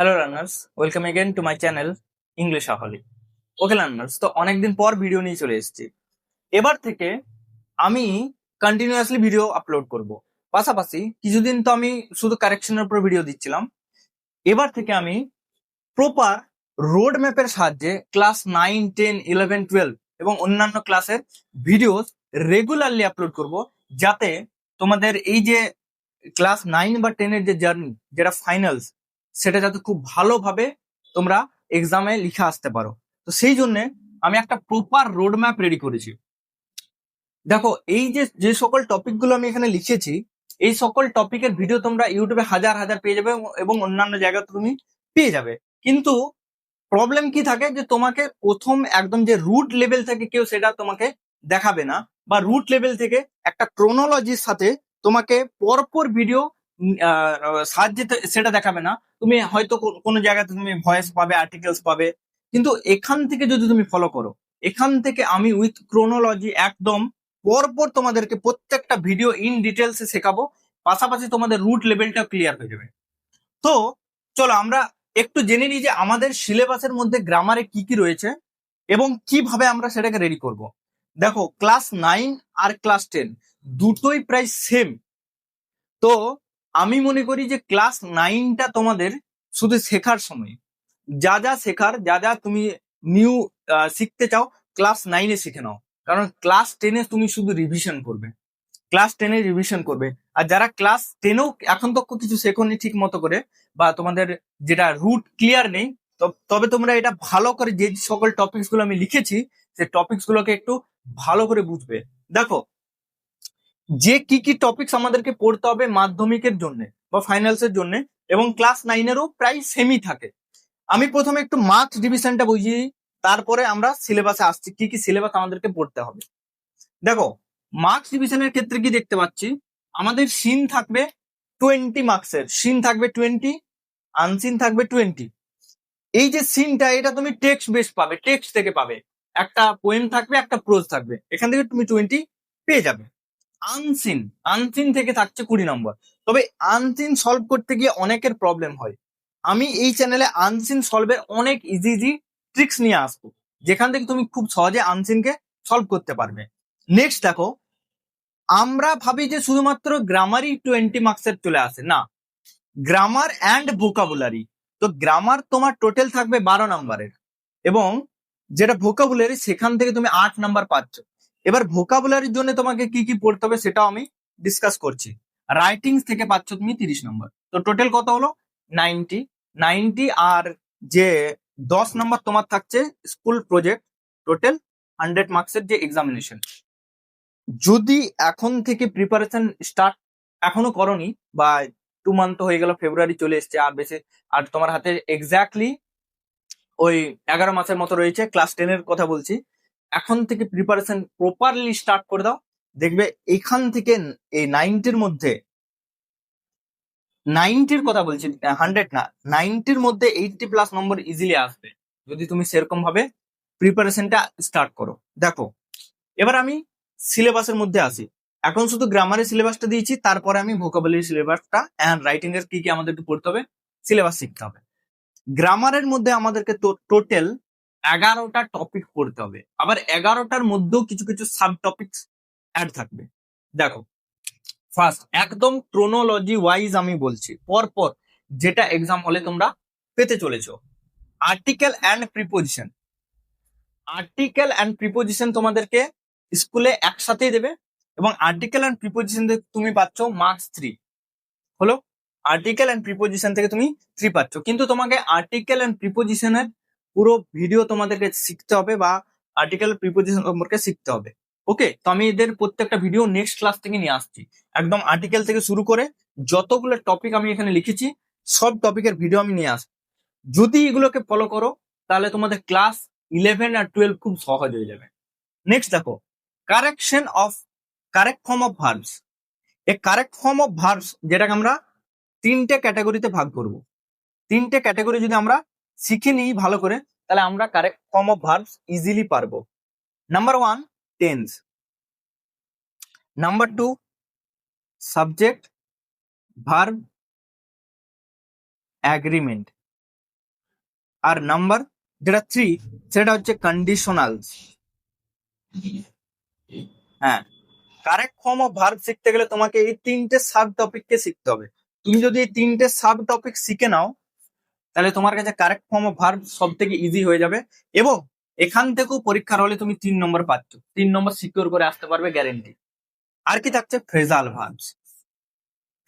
Hello learners, welcome again to my channel English আহলি। ওকে learners, তো অনেকদিন পর ভিডিও নিয়ে চলে এসেছি। এবার থেকে আমি কন্টিনিউয়াসলি ভিডিও আপলোড করব। পাশাপাশি কিছুদিন তো আমি শুধু কারেকশনের উপর ভিডিও দিচ্ছিলাম। এবার থেকে আমি প্রপার রোড ম্যাপের সাহায্যে ক্লাস 9, 10, 11, 12 এবং অন্যান্য ক্লাসের ভিডিও রেগুলারলি আপলোড করব, যাতে তোমাদের এই যে ক্লাস 9 বা 10-এর যে জার্নি, যেটা ফাইনালস, সেটা যাতে খুব ভালোভাবে তোমরা এক্সামে লিখে আসতে পারো। তো সেই জন্য আমি একটা প্রপার রোড ম্যাপ রেডি করেছি। দেখো, এই যে যে সকল টপিকগুলো আমি এখানে লিখেছি, এই সকল টপিকের ভিডিও তোমরা ইউটিউবে হাজার হাজার পেয়ে যাবে এবং অন্যান্য জায়গাতে তুমি পেয়ে যাবে। কিন্তু প্রবলেম কি থাকে যে তোমাকে প্রথম একদম যে রুট লেভেল থেকে কেউ সেটা তোমাকে দেখাবে না, বা রুট লেভেল থেকে একটা ক্রোনোলজির সাথে তোমাকে পরপর ভিডিও সাহায্যে সেটা দেখাবে না। তুমি হয়তো কোনো জায়গাতে তুমি ভয়েস পাবে, আর্টিকেলস পাবে, কিন্তু এখান থেকে যদি তুমি ফলো করো, এখান থেকে আমি উইথ ক্রোনোলজি একদম পরপর তোমাদেরকে প্রত্যেকটা ভিডিও ইন ডিটেলসে শেখাবো। পাশাপাশি তোমাদের রুট লেভেলটা ক্লিয়ার হয়ে যাবে। তো চলো আমরা একটু জেনে নিই যে আমাদের সিলেবাসের মধ্যে গ্রামারে কি কি রয়েছে এবং কিভাবে আমরা সেটাকে রেডি করব। দেখো, ক্লাস 9 আর ক্লাস 10 দুটোই প্রায় সেম। তো আমি মনে করি যে ক্লাস 9টা তোমাদের শুধু শেখার সময়, যা যা শেখার, যা যা তুমি নিউ শিখতে চাও, ক্লাস 9-এ শিখে নাও। কারণ ক্লাস 10-এ তুমি শুধু রিভিশন করবে, ক্লাস 10-এ রিভিশন করবে। আর যারা ক্লাস 10-এও এখন তো কিছু শেখনি ঠিক মতো করে, বা তোমাদের যেটা রুট ক্লিয়ার নেই, তবে তোমরা এটা ভালো করে, যে সকল টপিকস গুলো আমি লিখেছি, সেই টপিকস গুলোকে একটু ভালো করে বুঝবে। দেখো, যে কি কি টপিকস আমাদেরকে পড়তে হবে মাধ্যমিকের জন্য বা ফাইনালস এর জন্য, এবং ক্লাস 9-এরও প্রায় সেমই থাকে। আমি প্রথমে একটু মার্কস ডিভিশনটা বুঝিয়ে দিই, তারপরে আমরা সিলেবাসে আসছি, কি কি সিলেবাস আমাদেরকে পড়তে হবে। দেখো, মার্কস ডিভিশনের ক্ষেত্রে কি দেখতে পাচ্ছি, আমাদের সিন থাকবে 20 মার্কসের, সিন থাকবে 20, আনসিন থাকবে 20। এই যে সিনটা, এটা তুমি টেক্সট বেস পাবে, টেক্সট থেকে পাবে। একটা পোয়েম থাকবে, একটা প্রোজ থাকবে, এখান থেকে তুমি 20 পেয়ে যাবে। আনসিন, আনসিন থেকে থাকছে 20 নম্বর। তবে আনসিন সলভ করতে গিয়ে অনেকের প্রবলেম হয়। আমি এই চ্যানেলে আনসিন সলভের অনেক ইজি ইজি ট্রিক্স নিয়ে আসবো, যেখান থেকে তুমি খুব সহজে আনসিনকে সলভ করতে পারবে। নেক্সট দেখো, আমরা ভাবি যে শুধুমাত্র গ্রামারই 20 মার্কসের চলে আসে, না, গ্রামার অ্যান্ড ভোকাবুলারি। তো গ্রামার তোমার টোটাল থাকবে 12 নম্বরের, এবং যেটা ভোকাবুলারি, সেখান থেকে তুমি 8 নাম্বার পাচ্ছ। এবার ভোকাবুলারির জন্য তোমাকে কি কি পড়তে হবে সেটাও আমি ডিসকাস করছি। রাইটিং থেকে পাচ্ছ তুমি 30 নম্বর। তো টোটাল কত হলো? 90। আর যে 10 নম্বর তোমার থাকছে স্কুল প্রজেক্ট, টোটাল 100 মার্কসের যে এক্সামিনেশন। যদি এখন থেকে প্রিপারেশন স্টার্ট এখনো করনি, বা 2 মান্থ হয়ে গেল, ফেব্রুয়ারি চলে এসছে, আর বেশি, আর তোমার হাতে এক্স্যাক্টলি ওই 11 মাসের মতো রয়েছে, ক্লাস 10-এর কথা বলছি, এখন থেকে প্রিপারেশন প্রপারলি স্টার্ট করে দাও। দেখবে এখান থেকে এই 90-র মধ্যে, 90-র কথা বলছি, 100 না, 90-র মধ্যে 80+ নম্বর ইজিলি আসবে, যদি তুমি সেরকম ভাবে প্রিপারেশনটা স্টার্ট করো। দেখো, এবার আমি সিলেবাসের মধ্যে আসি। এখন শুধু গ্রামারের সিলেবাসটা দিয়েছি, তারপরে আমি ভোকাবুলারি সিলেবাসটা অ্যান্ড রাইটিং এর কি কি আমাদেরকে পড়তে হবে, সিলেবাস শিখতে হবে। গ্রামারের মধ্যে আমাদেরকে টোটাল 11টা টপিক পড়তে হবে, আবার 11টার মধ্যেও কিছু কিছু সাব টপিক অ্যাড থাকবে। দেখো, ফার্স্ট একদম ক্রোনোলজি ওয়াইজ আমি বলছি, পরপর যেটা এক্সাম হলে তোমরা পেতে চলেছো। Article and preposition, article and preposition তোমাদেরকে স্কুলে একসাথেই দেবে, এবং আর্টিকেল অ্যান্ড প্রিপোজিশন তুমি পাচ্ছ মার্কস 3। হলো, আর্টিকেল অ্যান্ড প্রিপোজিশন থেকে তুমি 3 পাচ্ছ, কিন্তু তোমাকে আর্টিকেল অ্যান্ড প্রিপোজিশনের পুরো ভিডিও তোমাদেরকে শিখতে হবে, বা আর্টিকেল প্রিপোজিশন সম্পর্কে শিখতে হবে। ওকে, তো আমি এদের প্রত্যেকটা ভিডিও নেক্সট ক্লাস থেকে নিয়ে আসছি, একদম আর্টিকেল থেকে শুরু করে যতগুলো টপিক আমি এখানে লিখেছি, সব টপিকের ভিডিও আমি নিয়ে আসবো। যদি এগুলোকে ফলো করো, তাহলে তোমাদের ক্লাস 11 আর 12 খুব সহজ হয়ে যাবে। নেক্সট দেখো, correction of correct form of verbs. এই কারেক্ট ফর্ম অফ ভার্বস, যেটাকে আমরা 3টে ক্যাটাগরিতে ভাগ করব। 3টে ক্যাটাগরি যদি আমরা শিখে নিই ভালো করে, তাহলে আমরা correct form of verbs easily পারবো। Number 1, tense. Number 2, subject, verb, agreement. আর নাম্বার যেটা 3 সেটা হচ্ছে কন্ডিশনালস। হ্যাঁ, কারেক্ট ফর্ম অফ ভার্ব শিখতে গেলে তোমাকে এই 3টে সাব টপিককে শিখতে হবে। তুমি যদি এই 3টে সাব টপিক শিখে নাও তাহলে তোমার কাছে কারেক্ট ফর্ম অফ ভার্ব সব থেকে ইজি হয়ে যাবে, এবং এখান থেকেও পরীক্ষার হলে তুমি 3 নম্বর পাচ্ছ, 3 নম্বর সিকিউর করে আসতে পারবে গ্যারেন্টি। আর কি থাকছে? Phrasal verbs.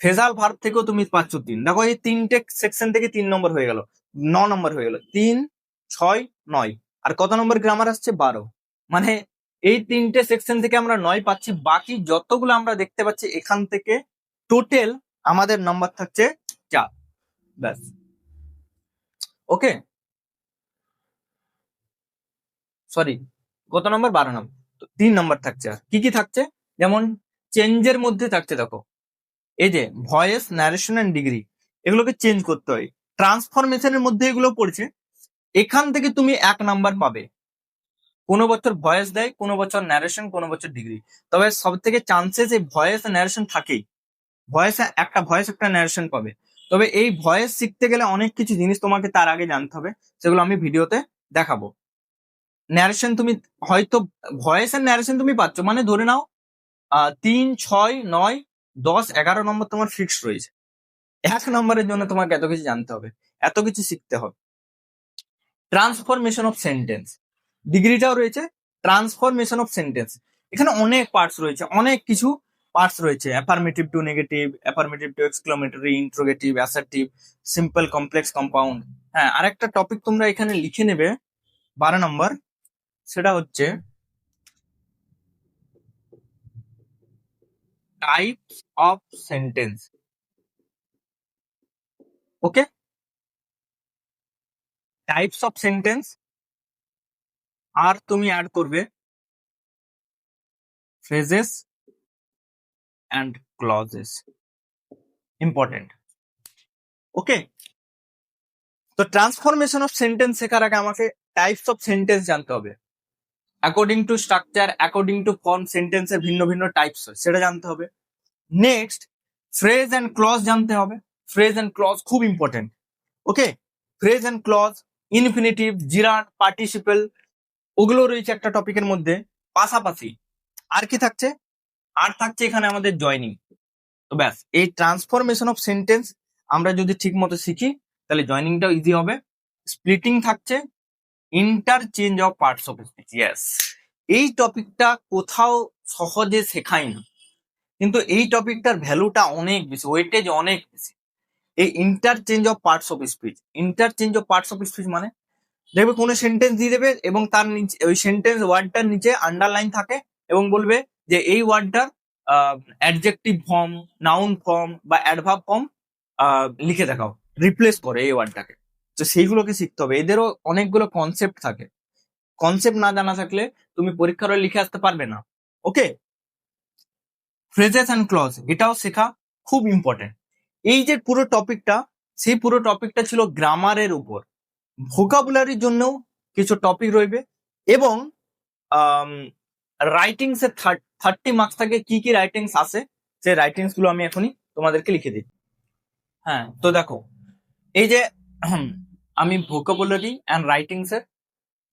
ফ্রেজাল ভার্ব থেকেও তুমি পাচ্ছ 3। দেখো এই 3টে সেকশন থেকে 3 নম্বর হয়ে গেল, 9 নম্বর হয়ে গেল, 3, 6, 9। আর কত নম্বর গ্রামার আসছে? 12। মানে এই 3টে সেকশন থেকে আমরা 9 পাচ্ছি, বাকি যতগুলো আমরা দেখতে পাচ্ছি এখান থেকে টোটাল আমাদের নাম্বার থাকছে 4। ব্যাস, ওকে, সরি, কত নম্বর? 12 নম্বর। তো 3 নম্বর থাকছে। আর কি কি থাকছে? যেমন চেঞ্জের মধ্যে থাকছে, দেখো এই যে ভয়েস, ন্যারেশন এন্ড ডিগ্রি, এগুলোকে চেঞ্জ করতে হয়। ট্রান্সফরমেশনের মধ্যে এগুলো পড়ছে, এখান থেকে তুমি 1 নাম্বার পাবে। কোনো বছর ভয়েস দেয়, কোনো বছর ন্যারেশন, কোনো বছর ডিগ্রি। তবে সব থেকে চান্সেস এই ভয়েস ন্যারেশন থাকেই, ভয়েস একটা ন্যারেশন পাবে। তবে এই ভয়েস শিখতে গেলে অনেক কিছু জিনিস তোমাকে তার আগে জানতে হবে, সেগুলো আমি ভিডিওতে দেখাবো। ন্যারেশন তুমি হয়তো ভয়েসের ন্যারেশন তুমি পাচ্ছ, মানে ধরে নাও 3, 6, 9, 10, 11 নম্বর তোমার ফিক্সড রয়েছে। 1 নম্বরের জন্য তোমাকে এত কিছু জানতে হবে, এত কিছু শিখতে হবে। ট্রান্সফরমেশন অফ সেন্টেন্স, ডিগ্রিটাও রয়েছে। ট্রান্সফরমেশন অফ সেন্টেন্স, এখানে অনেক পার্টস রয়েছে, অনেক কিছু পার্টস রয়েছে। Affirmative two negative, affirmative two exclamatory, interrogative, assertive, simple, complex, compound. হ্যাঁ, আরেকটা টপিক তোমরা এখানে লিখে নেবে 12 নম্বর, সেটা হচ্ছে types of sentence. Okay, types of sentence. আর তুমি অ্যাড করবে phrases and clauses, important. Okay, তো ট্রান্সফরমেশন অফ সেন্টেন্স শেখার আগে আমাকে টাইপস অফ সেন্টেন্স জানতে হবে। According to structure, according to form, সেন্টেন্সের ভিন্ন ভিন্ন টাইপস হয়, সেটা জানতে হবে। নেক্সট, ফ্রেজ অ্যান্ড ক্লজ জানতে হবে। ফ্রেজ অ্যান্ড ক্লজ খুব important. Okay, phrase and clause, infinitive, gerund, participle, ওগুলো রয়েছে একটা টপিকের মধ্যে। পাশাপাশি আর কি থাকছে? আর থাকছে এখানে আমাদের জয়নিং। তো ব্যাস, এই ট্রান্সফরমেশন অফ সেন্টেন্স আমরা যদি ঠিক মতো শিখি তাহলে জয়নিংটাও ইজি হবে। স্প্লিটিং থাকছে, interchange of parts of speech. Yes, এই টপিকটা কোথাও সহজে শেখায় না, কিন্তু এই টপিকটার ভ্যালুটা অনেক বেশি, ওয়েটেজ অনেক বেশি। এই interchange of parts of speech, interchange of parts of speech মানে দেখবে কোনো সেন্টেন্স দিয়ে দেবে এবং তার নিচে ওই সেন্টেন্স ওয়ার্ডটার নিচে আন্ডারলাইন থাকে এবং বলবে যে এই ওয়ার্ডটার অ্যাডজেক্টিভ ফর্ম, নাউন ফর্ম বা অ্যাডভার্ব ফর্ম লিখে দেখাও, রিপ্লেস করে এই ওয়ার্ডটাকে। তো সেইগুলোকে শিখতে হবে। এদেরও অনেকগুলো কনসেপ্ট থাকে, কনসেপ্ট না জানা থাকলে তুমি পরীক্ষার হলে লিখে আসতে পারবে না। ওকে, ফ্রেজেস অ্যান্ড ক্লজ, এটাও শেখা খুব ইম্পর্টেন্ট। এই যে পুরো টপিকটা, সেই পুরো টপিকটা ছিল গ্রামারের উপর। ভোকাবুলারির জন্যও কিছু টপিক রইবে, এবং রাইটিংস এর 30 মার্কস থাকে। কি কি রাইটিংস আছে সেই রাইটিংস গুলো আমি এখনই তোমাদেরকে লিখে দিই। হ্যাঁ, তো দেখো এই যে আমি ভোকাবুলারি অ্যান্ড রাইটিংস এর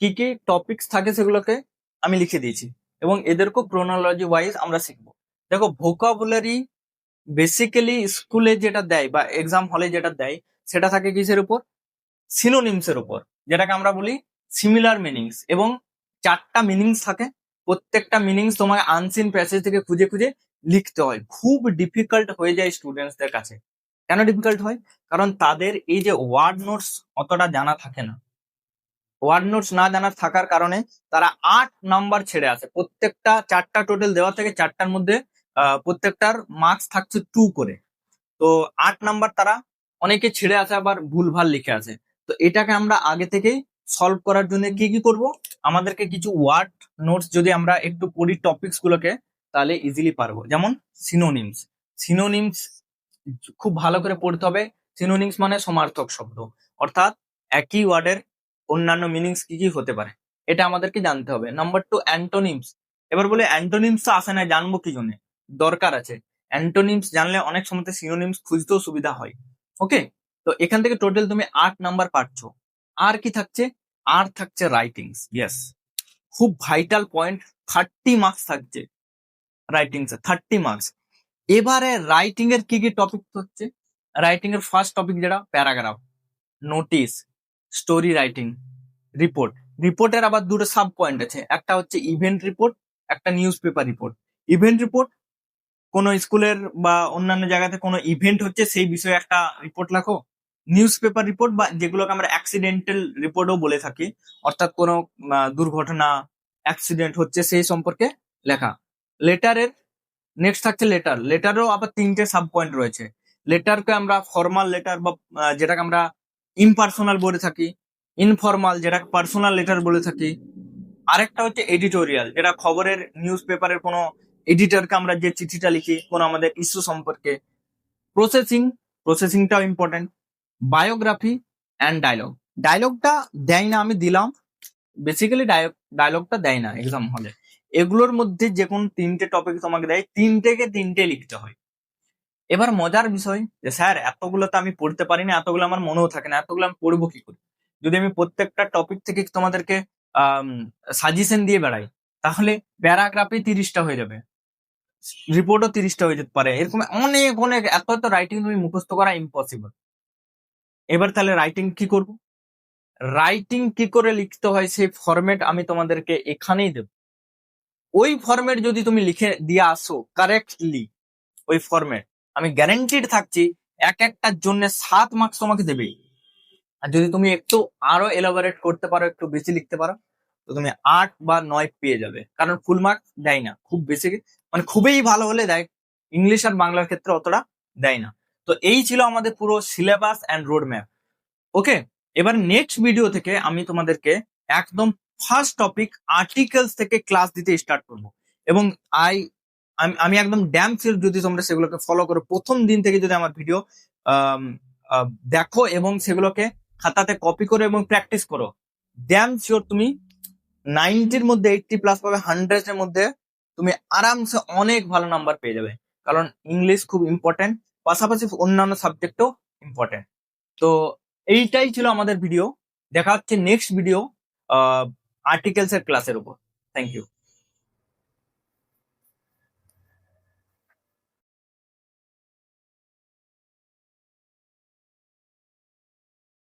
কি কি টপিকস থাকে সেগুলোকে আমি লিখে দিয়েছি, এবং এদেরকেও ক্রোনোলজি ওয়াইজ আমরা শিখবো। দেখো, ভোকাবুলারি বেসিক্যালি স্কুলে যেটা দেয় বা এক্সাম হলে যেটা দেয় সেটা থাকে কিসের উপর? সিনোনিমস এর উপর, যেটাকে আমরা বলি সিমিলার মিনিংস, এবং 4টা মিনিংস থাকে। প্রত্যেকটা মিনিংস তোমাকে আনসিন প্যাসেজ থেকে খুঁজে খুঁজে লিখতে হয়। খুব ডিফিকাল্ট হয়ে যায় স্টুডেন্টসদের কাছে। কেন ডিফিকাল্ট হয়? কারণ তাদের এই যে ওয়ার্ড নোটস অতটা জানা থাকে না। ওয়ার্ড নোটস না জানার থাকার কারণে তারা 8 নাম্বার ছেড়ে আসে। প্রত্যেকটা 4টা টোটাল দেওয়া থেকে 4টার মধ্যে প্রত্যেকটার মার্কস থাকছে 2 করে। তো 8 নাম্বার তারা অনেকে ছেড়ে আসে, আবার ভুলভাল লিখে আসে। তো এটাকে আমরা আগে থেকেই সলভ করার জন্য কি কি করব? আমাদেরকে কিছু ওয়ার্ড নোটস যদি আমরা একটু পড়ি টপিকস গুলোকে, তাহলে ইজিলি পারবো। যেমন সিনোনিমস, সিনোনিমস খুব ভালো করে পড়তে হবে। সিনোনিমস মানে সমার্থক শব্দ, অর্থাৎ একই ওয়ার্ডের অন্যান্য মিনিংস কি কি হতে পারে, এটা আমাদেরকে জানতে হবে। Number 2, antonyms. এবার বলে অ্যান্টোনিমস তো আসে না, জানবো কি জন্য? দরকার আছে। অ্যান্টোনিমস জানলে অনেক সময় সিনোনিমস খুঁজতেও সুবিধা হয়। ওকে, তো এখান থেকে টোটাল তুমি 8 নাম্বার পাচ্ছ। আর কি থাকছে? আর থাকছে রাইটিংস। ইয়েস, খুব ভাইটাল পয়েন্ট। 30 মার্কস থাকছে রাইটিংস, 30 মার্কস। এবারে রাইটিং এর কি কি টপিক হচ্ছে? রাইটিং এর ফার্স্ট টপিক যেটা paragraph, notice, story writing, report. রিপোর্টের আবার দুটো সাব পয়েন্ট আছে, একটা হচ্ছে ইভেন্ট রিপোর্ট, একটা news paper report. Event report, কোনো স্কুলের বা অন্যান্য জায়গাতে কোনো ইভেন্ট হচ্ছে সেই বিষয়ে একটা রিপোর্ট লেখো। নিউজ পেপার রিপোর্ট বা যেগুলোকে আমরা অ্যাক্সিডেন্টাল রিপোর্টও বলে থাকি, অর্থাৎ কোনো দুর্ঘটনা, অ্যাক্সিডেন্ট হচ্ছে সেই সম্পর্কে লেখা। লেটারের নেক্সট থাকছে লেটার। লেটারও আবার 3টে সাব পয়েন্ট রয়েছে। লেটারকে আমরা ফর্মাল লেটার বা যেটাকে আমরা ইমপার্সোনাল বলে থাকি, ইনফর্মাল যেটা পার্সোনাল লেটার বলে থাকি। আরেকটা হচ্ছে এডিটোরিয়াল, যেটা খবরের নিউজ পেপারের কোনো এডিটরকে আমরা যে চিঠিটা লিখি কোনো আমাদের ইস্যু সম্পর্কে। প্রসেসিং, প্রসেসিংটাও ইম্পর্টেন্ট। Biography and dialogue. ডায়লগটা দেয় না, আমি দিলাম, বেসিক্যালি ডায়লগটা দেয় না এক্সাম হলে। এগুলোর মধ্যে যে কোন 3টে টপিক তোমাকে দেয়, 3টে লিখতে হয়। এবার মজার বিষয় যে স্যার এতগুলো তো আমি পড়তে পারি না, এতগুলো আমার মনেও থাকে না, এতগুলো আমি পড়বো কি করে? যদি আমি প্রত্যেকটা টপিক থেকে তোমাদেরকে সাজেশন দিয়ে বেড়াই, তাহলে প্যারাগ্রাফে 30টা হয়ে যাবে, রিপোর্টও 30টা হয়ে যেতে পারে। এরকম অনেক অনেক, এত এত রাইটিং তুমি মুখস্থ করা ইম্পসিবল। এবার তাহলে রাইটিং কি করব? রাইটিং কি করে লিখতে হয় সেই ফরম্যাট আমি তোমাদেরকে এখানেই দেব। ওই ফরম্যাট যদি তুমি লিখে দিয়ে আসো কারেক্টলি, ওই ফরম্যাট, আমি গ্যারান্টিড থাকছি একটার জন্য 7 মার্কস তোমাকে দেবেই। আর যদি তুমি একটু আরো এলাবোরেট করতে পারো, একটু বেশি লিখতে পারো, তো তুমি 8 বা 9 পেয়ে যাবে। কারণ ফুল মার্কস দেয় না, খুব বেশি মানে খুবই ভালো হলে দেয়, ইংলিশ আর বাংলার ক্ষেত্রে অতটা দেয় না। তো এই ছিল আমাদের পুরো সিলেবাস অ্যান্ড রোড ম্যাপ। ওকে, এবার নেক্সট ভিডিও থেকে আমি তোমাদেরকে একদম ফার্স্ট টপিক আর্টিকেলস থেকে ক্লাস দিতে স্টার্ট করব। এবং আমি একদম ড্যাম শিওর, যদি তোমরা সেগুলোকে ফলো করো, প্রথম দিন থেকে যদি আমার ভিডিও দেখো এবং সেগুলোকে খাতাতে কপি করো এবং প্র্যাকটিস করো, ড্যাম শিওর তুমি 90-র মধ্যে 80+ পাবে, 100-এর মধ্যে তুমি আরামসে অনেক ভালো নাম্বার পেয়ে যাবে। কারণ ইংলিশ খুব ইম্পর্টেন্ট, পাশাপাশি অন্যান্য সাবজেক্টও ইম্পর্টেন্ট। তো এইটাই ছিল আমাদের ভিডিও। দেখা হচ্ছে নেক্সট ভিডিও আর্টিকেলস এর ক্লাসের উপর। Thank you.